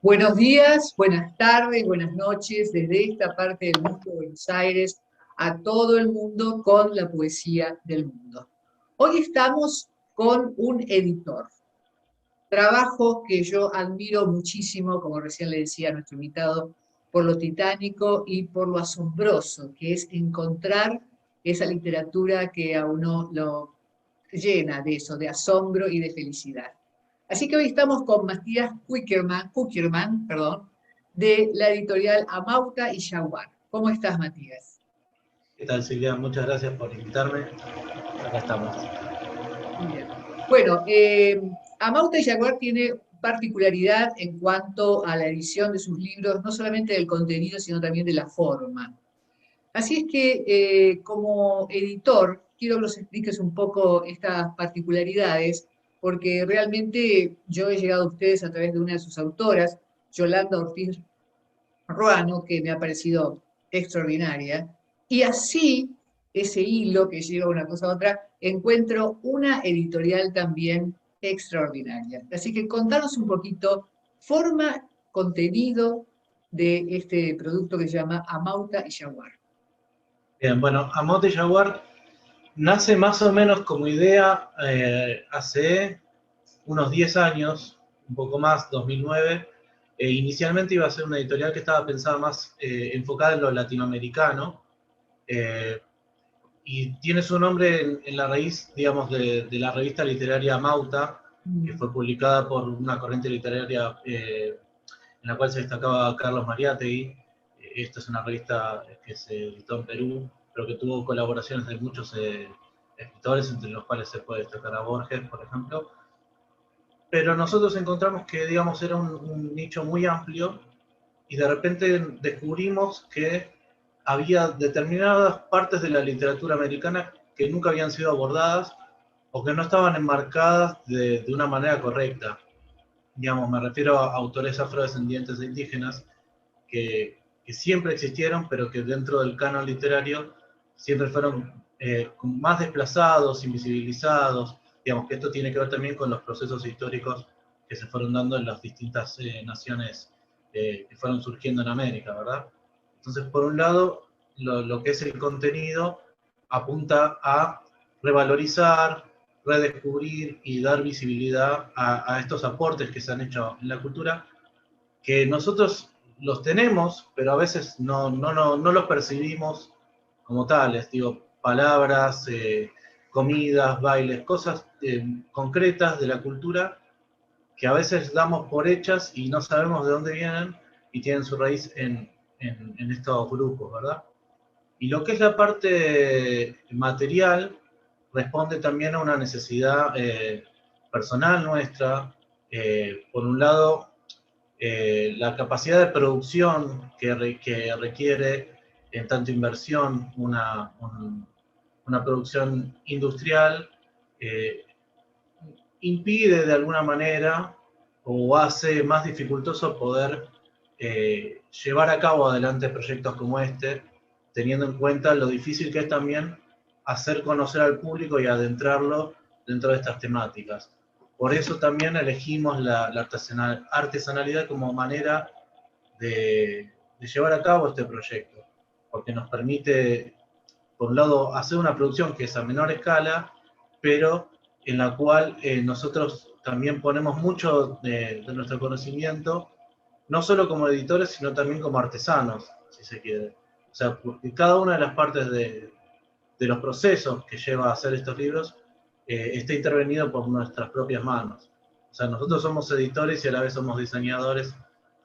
Buenos días, buenas tardes, buenas noches, desde esta parte del mundo de Buenos Aires a todo el mundo con la poesía del mundo. Hoy estamos con un editor, trabajo que yo admiro muchísimo, como recién le decía a nuestro invitado, por lo titánico y por lo asombroso que es encontrar esa literatura que a uno lo llena de eso, de asombro y de felicidad. Así que hoy estamos con Matías Cukierman, de la editorial Amauta y Yaguar. ¿Cómo estás, Matías? ¿Qué tal, Silvia? Muchas gracias por invitarme. Acá estamos. Bien. Bueno, Amauta y Yaguar tiene particularidad en cuanto a la edición de sus libros, no solamente del contenido, sino también de la forma. Así es que, como editor, quiero que nos expliques un poco estas particularidades, porque realmente yo he llegado a ustedes a través de una de sus autoras, Yolanda Ortiz Ruano, que me ha parecido extraordinaria, y así, ese hilo que lleva una cosa a otra, encuentro una editorial también extraordinaria. Así que contanos un poquito forma, contenido de este producto que se llama Amauta y Yaguar. Bien, bueno, Amauta y Yaguar nace más o menos como idea hace unos 10 años, un poco más, 2009. Inicialmente iba a ser una editorial que estaba pensada más enfocada en lo latinoamericano, y tiene su nombre en la raíz, digamos, de la revista literaria Amauta, que fue publicada por una corriente literaria en la cual se destacaba Carlos Mariátegui. Esta es una revista que se editó en Perú, pero que tuvo colaboraciones de muchos escritores, entre los cuales se puede destacar a Borges, por ejemplo. Pero nosotros encontramos que, digamos, era un nicho muy amplio, y de repente descubrimos que había determinadas partes de la literatura americana que nunca habían sido abordadas o que no estaban enmarcadas de una manera correcta. Digamos, me refiero a autores afrodescendientes e indígenas que siempre existieron, pero que dentro del canon literario siempre fueron más desplazados, invisibilizados. Digamos que esto tiene que ver también con los procesos históricos que se fueron dando en las distintas naciones que fueron surgiendo en América, ¿verdad? Entonces, por un lado, lo que es el contenido apunta a revalorizar, redescubrir y dar visibilidad a estos aportes que se han hecho en la cultura, que nosotros los tenemos, pero a veces no los percibimos como tales. Digo, palabras, comidas, bailes, cosas concretas de la cultura que a veces damos por hechas y no sabemos de dónde vienen y tienen su raíz en estos grupos, ¿verdad? Y lo que es la parte material responde también a una necesidad personal nuestra. Por un lado, la capacidad de producción que requiere en tanto inversión una producción industrial eh, impide de alguna manera o hace más dificultoso poder llevar a cabo adelante proyectos como este, teniendo en cuenta lo difícil que es también hacer conocer al público y adentrarlo dentro de estas temáticas. Por eso también elegimos la artesanalidad como manera de llevar a cabo este proyecto, porque nos permite, por un lado, hacer una producción que es a menor escala, pero en la cual nosotros también ponemos mucho de nuestro conocimiento, no solo como editores, sino también como artesanos, si se quiere. O sea, porque cada una de las partes de los procesos que lleva a hacer estos libros está intervenido por nuestras propias manos. O sea, nosotros somos editores y a la vez somos diseñadores,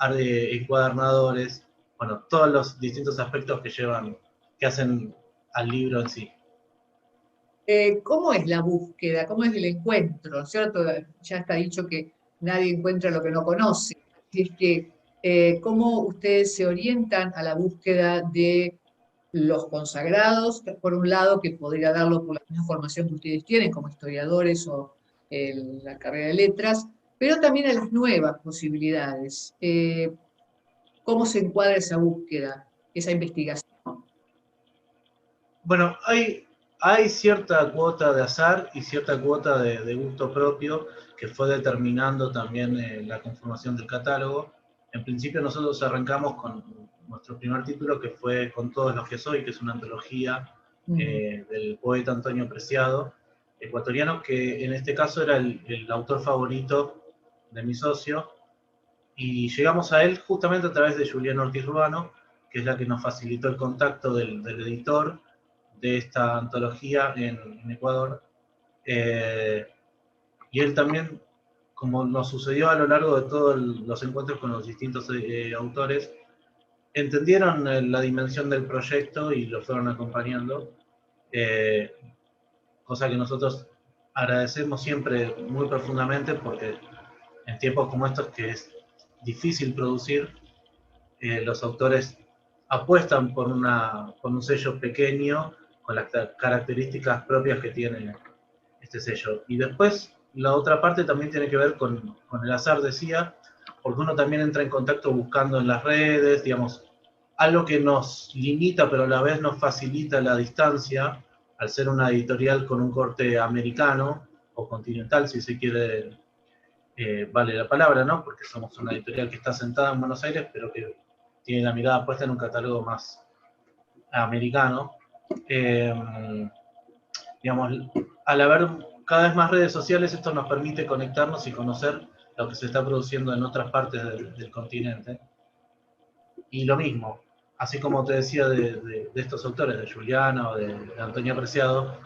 encuadernadores, bueno, todos los distintos aspectos que hacen al libro en sí. ¿Cómo es la búsqueda? ¿Cómo es el encuentro? ¿Cierto? Ya está dicho que nadie encuentra lo que no conoce. Así es que, ¿cómo ustedes se orientan a la búsqueda de los consagrados, por un lado, que podría darlo por la misma formación que ustedes tienen como historiadores o la carrera de letras, pero también a las nuevas posibilidades? ¿Cómo se encuadra esa búsqueda, esa investigación? Bueno, hay cierta cuota de azar y cierta cuota de gusto propio que fue determinando también la conformación del catálogo. En principio nosotros arrancamos con nuestro primer título, que fue Con todos los que soy, que es una antología del poeta Antonio Preciado, ecuatoriano, que en este caso era el autor favorito de mi socio, y llegamos a él justamente a través de Juliana Ortiz Ruano, que es la que nos facilitó el contacto del editor de esta antología en Ecuador. Eh, y él también, como nos sucedió a lo largo de todos los encuentros con los distintos autores, entendieron la dimensión del proyecto y lo fueron acompañando, eh, cosa que nosotros agradecemos siempre muy profundamente, porque en tiempos como estos, que es difícil producir, los autores apuestan por un sello pequeño con las características propias que tiene este sello. Y después la otra parte también tiene que ver con el azar, decía, porque uno también entra en contacto buscando en las redes, digamos, algo que nos limita pero a la vez nos facilita la distancia, al ser una editorial con un corte americano o continental, si se quiere, vale la palabra, ¿no? Porque somos una editorial que está sentada en Buenos Aires, pero que tiene la mirada puesta en un catálogo más americano. Digamos, al haber cada vez más redes sociales, esto nos permite conectarnos y conocer lo que se está produciendo en otras partes del continente. Y lo mismo, así como te decía de estos autores, de Juliana o de Antonio Apreciado,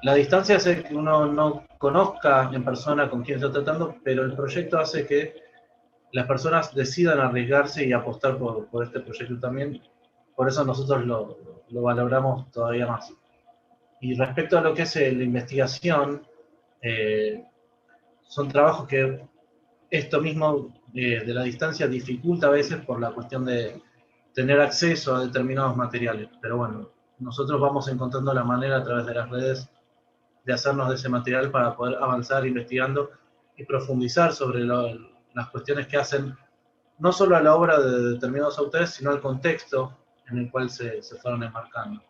la distancia hace que uno no conozca en persona con quién está tratando, pero el proyecto hace que las personas decidan arriesgarse y apostar por este proyecto también. Por eso nosotros lo valoramos todavía más. Y respecto a lo que es la investigación, eh, son trabajos que esto mismo de la distancia dificulta a veces por la cuestión de tener acceso a determinados materiales. Pero bueno, nosotros vamos encontrando la manera a través de las redes de hacernos de ese material para poder avanzar investigando y profundizar sobre las cuestiones que hacen no solo a la obra de determinados autores, sino al contexto en el cual se fueron enmarcando.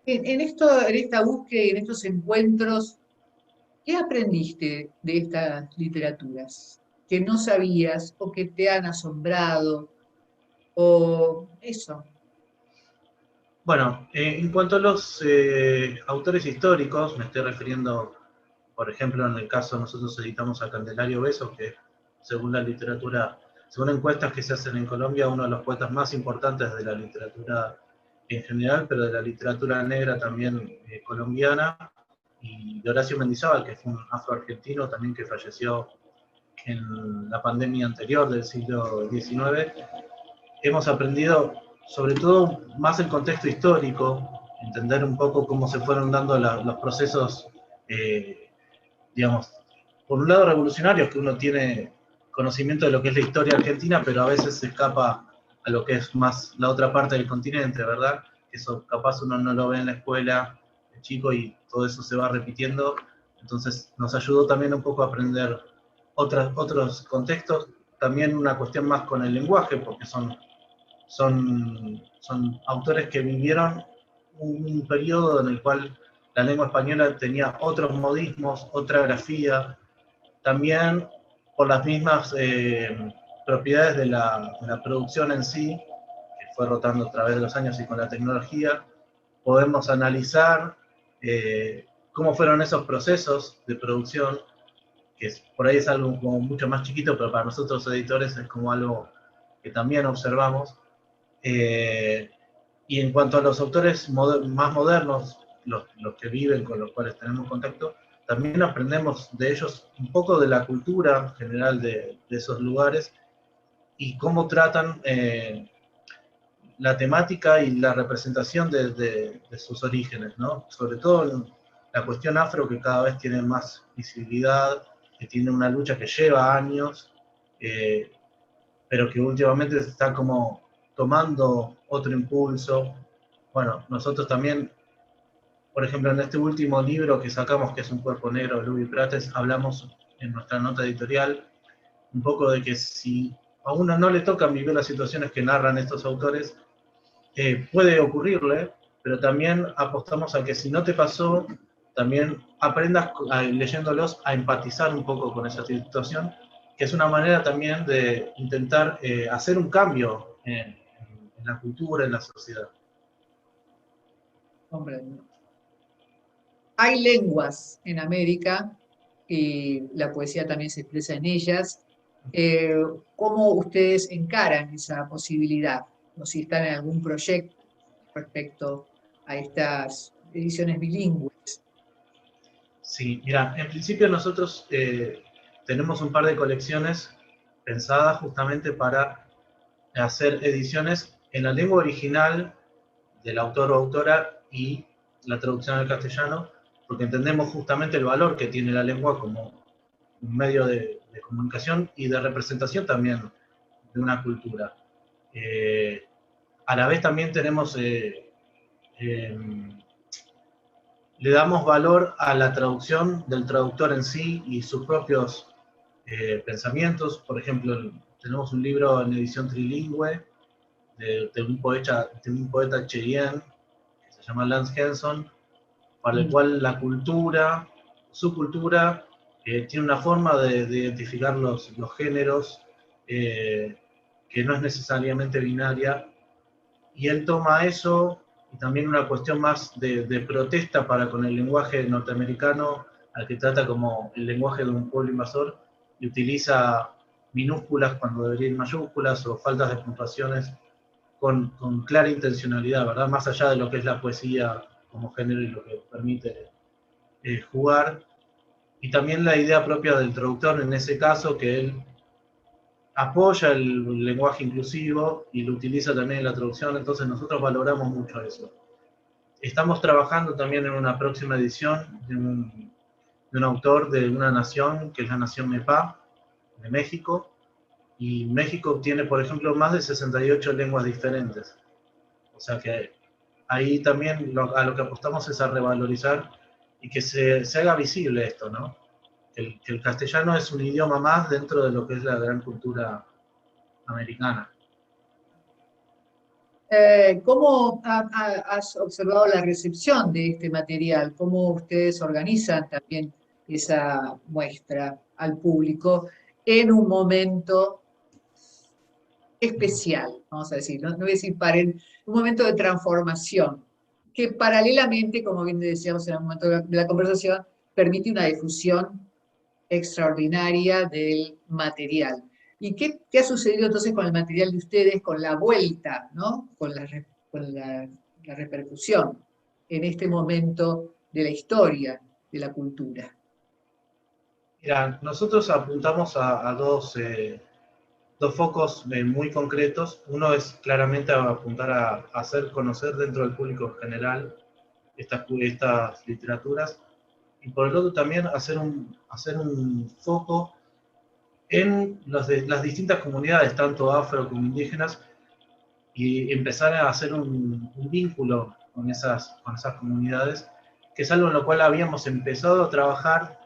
En esta búsqueda y en estos encuentros, ¿qué aprendiste de estas literaturas que no sabías o que te han asombrado o eso? Bueno, en cuanto a los autores históricos, me estoy refiriendo, por ejemplo, en el caso nosotros editamos a Candelario Beso, que según la literatura, según encuestas que se hacen en Colombia, uno de los poetas más importantes de la literatura en general, pero de la literatura negra también colombiana, y de Horacio Mendizábal, que fue un afroargentino también que falleció en la pandemia anterior del siglo XIX. Hemos aprendido sobre todo más el contexto histórico, entender un poco cómo se fueron dando los procesos, eh, digamos, por un lado revolucionarios, que uno tiene conocimiento de lo que es la historia argentina, pero a veces se escapa a lo que es más la otra parte del continente, ¿verdad? Eso capaz uno no lo ve en la escuela de chico y todo eso se va repitiendo. Entonces nos ayudó también un poco a aprender otros contextos, también una cuestión más con el lenguaje, porque son autores que vivieron un periodo en el cual la lengua española tenía otros modismos, otra grafía, también por las mismas propiedades de la producción en sí, que fue rotando a través de los años y con la tecnología, podemos analizar cómo fueron esos procesos de producción, que por ahí es algo como mucho más chiquito, pero para nosotros editores es como algo que también observamos. Y en cuanto a los autores más modernos, los que viven, con los cuales tenemos contacto, también aprendemos de ellos un poco de la cultura general de esos lugares y cómo tratan la temática y la representación de sus orígenes, ¿no? Sobre todo en la cuestión afro, que cada vez tiene más visibilidad, que tiene una lucha que lleva años, eh, pero que últimamente está como tomando otro impulso. Bueno, nosotros también, por ejemplo, en este último libro que sacamos, que es Un cuerpo negro de Louis Prates, hablamos en nuestra nota editorial un poco de que si a uno no le tocan vivir las situaciones que narran estos autores, puede ocurrirle, pero también apostamos a que si no te pasó, también aprendas leyéndolos a empatizar un poco con esa situación, que es una manera también de intentar hacer un cambio en la cultura, en la sociedad. Comprendo. Hay lenguas en América y la poesía también se expresa en ellas. ¿Cómo ustedes encaran esa posibilidad? O si están en algún proyecto respecto a estas ediciones bilingües. Sí, mira, en principio nosotros tenemos un par de colecciones pensadas justamente para hacer ediciones en la lengua original del autor o autora y la traducción al castellano, porque entendemos justamente el valor que tiene la lengua como un medio de comunicación y de representación también de una cultura. A la vez también tenemos, le damos valor a la traducción del traductor en sí y sus propios pensamientos. Por ejemplo, tenemos un libro en edición trilingüe de un poeta Cheyenne, que se llama Lance Henson, para el cual la cultura, su cultura, tiene una forma de identificar los géneros que no es necesariamente binaria, y él toma eso, y también una cuestión más de protesta para con el lenguaje norteamericano, al que trata como el lenguaje de un pueblo invasor, y utiliza minúsculas cuando deberían ir mayúsculas, o faltas de puntuaciones, con clara intencionalidad, ¿verdad? Más allá de lo que es la poesía como género y lo que permite jugar, y también la idea propia del traductor en ese caso, que él apoya el lenguaje inclusivo y lo utiliza también en la traducción, entonces nosotros valoramos mucho eso. Estamos trabajando también en una próxima edición de un autor de una nación, que es la nación Nepá, de México, y México tiene, por ejemplo, más de 68 lenguas diferentes. O sea que ahí también a lo que apostamos es a revalorizar y que se haga visible esto, ¿no? Que el castellano es un idioma más dentro de lo que es la gran cultura americana. ¿Cómo has observado la recepción de este material? ¿Cómo ustedes organizan también esa muestra al público en un momento especial, vamos a decir, no voy a decir un momento de transformación, que paralelamente, como bien decíamos en el momento de la conversación, permite una difusión extraordinaria del material? ¿Y qué ha sucedido entonces con el material de ustedes, con la vuelta, ¿no? Con la repercusión en este momento de la historia de la cultura? Mira, nosotros apuntamos a dos focos muy concretos. Uno es claramente apuntar a hacer conocer dentro del público en general estas literaturas, y por el otro también hacer un foco en las distintas comunidades, tanto afro como indígenas, y empezar a hacer un vínculo con esas comunidades, que es algo en lo cual habíamos empezado a trabajar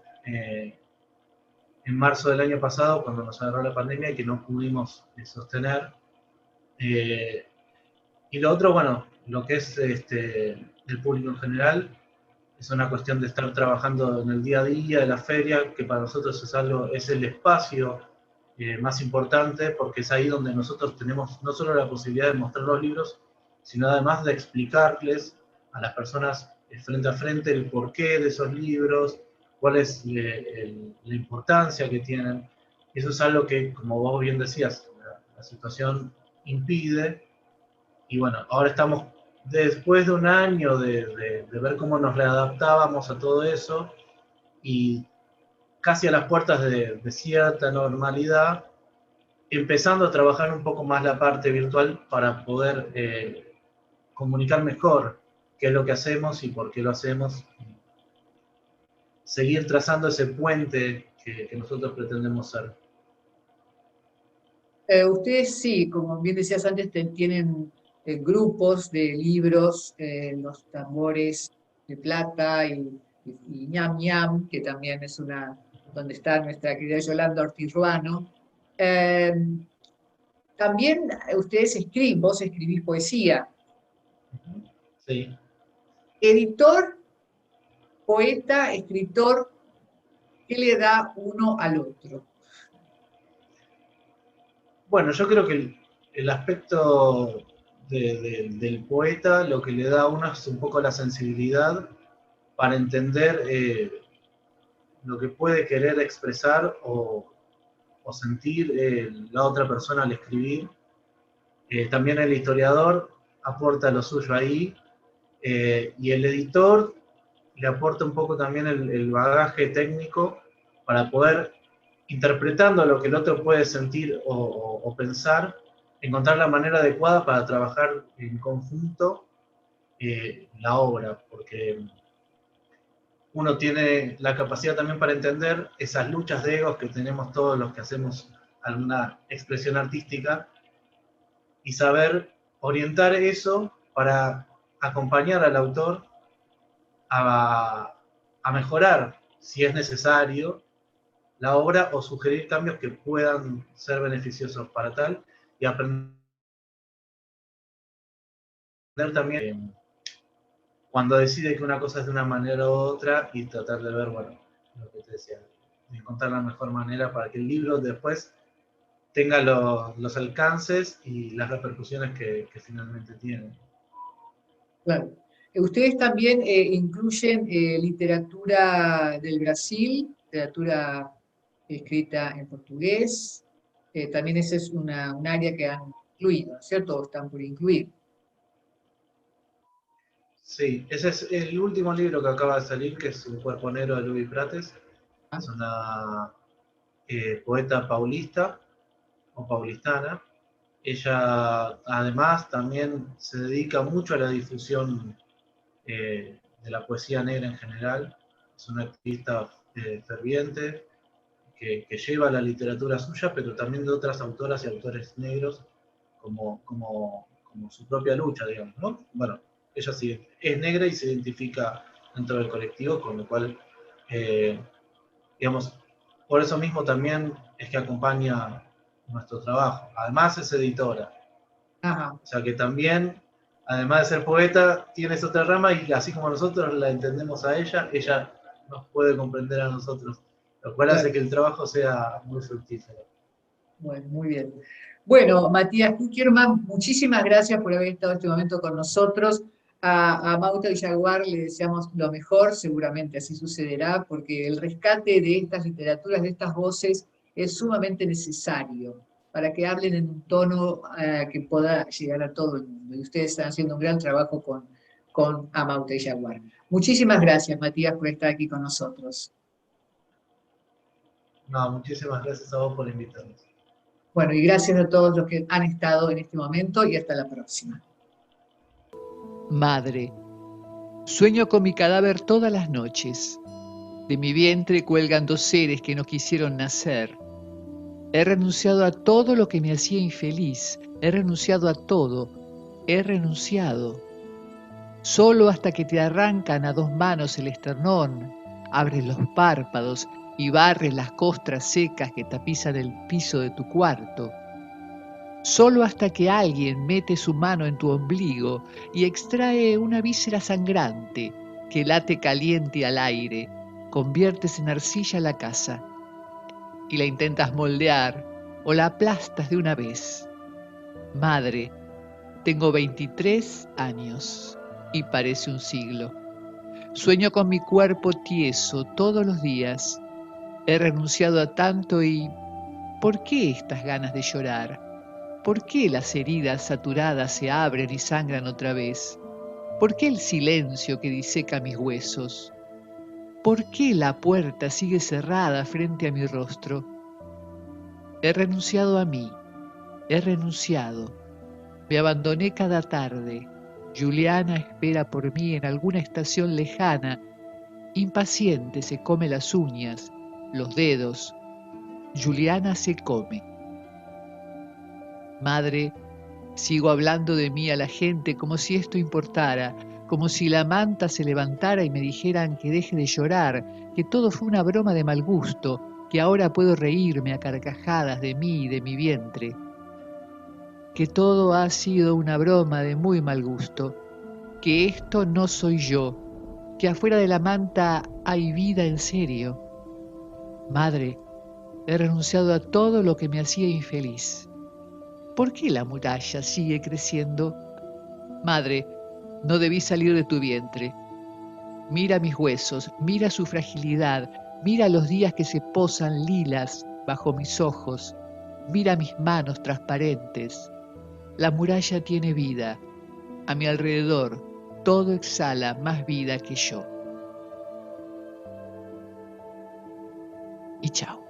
en marzo del año pasado, cuando nos agarró la pandemia y que no pudimos sostener. Eh, y lo otro, bueno, lo que es el público en general, es una cuestión de estar trabajando en el día a día de la feria, que para nosotros es el espacio más importante, porque es ahí donde nosotros tenemos no solo la posibilidad de mostrar los libros, sino además de explicarles a las personas frente a frente el porqué de esos libros, cuál es la importancia que tienen. Eso es algo que, como vos bien decías, la situación impide. Y bueno, ahora estamos, después de un año de ver cómo nos readaptábamos a todo eso, y casi a las puertas de cierta normalidad, empezando a trabajar un poco más la parte virtual para poder comunicar mejor qué es lo que hacemos y por qué lo hacemos, seguir trazando ese puente que nosotros pretendemos ser. Ustedes sí, como bien decías antes, tienen grupos de libros, Los Tambores de Plata y Ñam Ñam, que también es donde está nuestra querida Yolanda Ortiz Ruano. Eh, También vos escribís poesía. Sí. Editor, poeta, escritor, ¿qué le da uno al otro? Bueno, yo creo que el aspecto del poeta lo que le da a uno es un poco la sensibilidad para entender lo que puede querer expresar o sentir la otra persona al escribir. También el historiador aporta lo suyo ahí, y el editor le aporta un poco también el bagaje técnico para poder, interpretando lo que el otro puede sentir o pensar, encontrar la manera adecuada para trabajar en conjunto la obra, porque uno tiene la capacidad también para entender esas luchas de egos que tenemos todos los que hacemos alguna expresión artística y saber orientar eso para acompañar al autor a, a mejorar, si es necesario, la obra o sugerir cambios que puedan ser beneficiosos para tal y aprender también cuando decide que una cosa es de una manera u otra y tratar de ver, bueno, lo que te decía, de encontrar la mejor manera para que el libro después tenga los alcances y las repercusiones que finalmente tiene. Claro. Ustedes también incluyen literatura del Brasil, literatura escrita en portugués. También esa es un área que han incluido, ¿cierto? O están por incluir. Sí, ese es el último libro que acaba de salir, que es Un cuerpo negro de Luis Prates. ¿Ah? Es una poeta paulista o paulistana. Ella además también se dedica mucho a la difusión de la poesía negra en general. Es una activista ferviente que lleva la literatura suya, pero también de otras autoras y autores negros como su propia lucha, digamos, ¿no? Bueno, ella sí es negra y se identifica dentro del colectivo, con lo cual, eh, digamos, por eso mismo también es que acompaña nuestro trabajo. Además es editora, Ajá. o sea que también, además de ser poeta, tiene esa otra rama y así como nosotros la entendemos a ella nos puede comprender a nosotros, lo cual hace Claro. que el trabajo sea muy fructífero. Bueno, muy bien. Bueno, Matías Kuckerman, muchísimas gracias por haber estado este momento con nosotros. A Mauta Villaguar le deseamos lo mejor, seguramente así sucederá, porque el rescate de estas literaturas, de estas voces, es sumamente necesario para que hablen en un tono que pueda llegar a todo el mundo. Y ustedes están haciendo un gran trabajo con Amauta Villaguar. Muchísimas gracias, Matías, por estar aquí con nosotros. No, muchísimas gracias a vos por invitarnos. Bueno, y gracias a todos los que han estado en este momento y hasta la próxima. Madre, sueño con mi cadáver todas las noches. De mi vientre cuelgan 2 seres que no quisieron nacer. He renunciado a todo lo que me hacía infeliz. He renunciado a todo. He renunciado. Solo hasta que te arrancan a 2 manos el esternón, abres los párpados y barres las costras secas que tapizan el piso de tu cuarto. Solo hasta que alguien mete su mano en tu ombligo y extrae una víscera sangrante que late caliente al aire, conviertes en arcilla la casa y la intentas moldear o la aplastas de una vez. Madre, tengo 23 años y parece un siglo. Sueño con mi cuerpo tieso todos los días. He renunciado a tanto y ¿por qué estas ganas de llorar? ¿Por qué las heridas saturadas se abren y sangran otra vez? ¿Por qué el silencio que diseca mis huesos? ¿Por qué la puerta sigue cerrada frente a mi rostro? He renunciado a mí, he renunciado. Me abandoné cada tarde. Juliana espera por mí en alguna estación lejana. Impaciente se come las uñas, los dedos. Juliana se come. Madre, sigo hablando de mí a la gente como si esto importara, como si la manta se levantara y me dijeran que deje de llorar, que todo fue una broma de mal gusto, que ahora puedo reírme a carcajadas de mí y de mi vientre, que todo ha sido una broma de muy mal gusto, que esto no soy yo, que afuera de la manta hay vida en serio. Madre, he renunciado a todo lo que me hacía infeliz. ¿Por qué la muralla sigue creciendo? Madre, no debí salir de tu vientre. Mira mis huesos, mira su fragilidad, mira los días que se posan lilas bajo mis ojos, mira mis manos transparentes. La muralla tiene vida. A mi alrededor todo exhala más vida que yo. Y chao.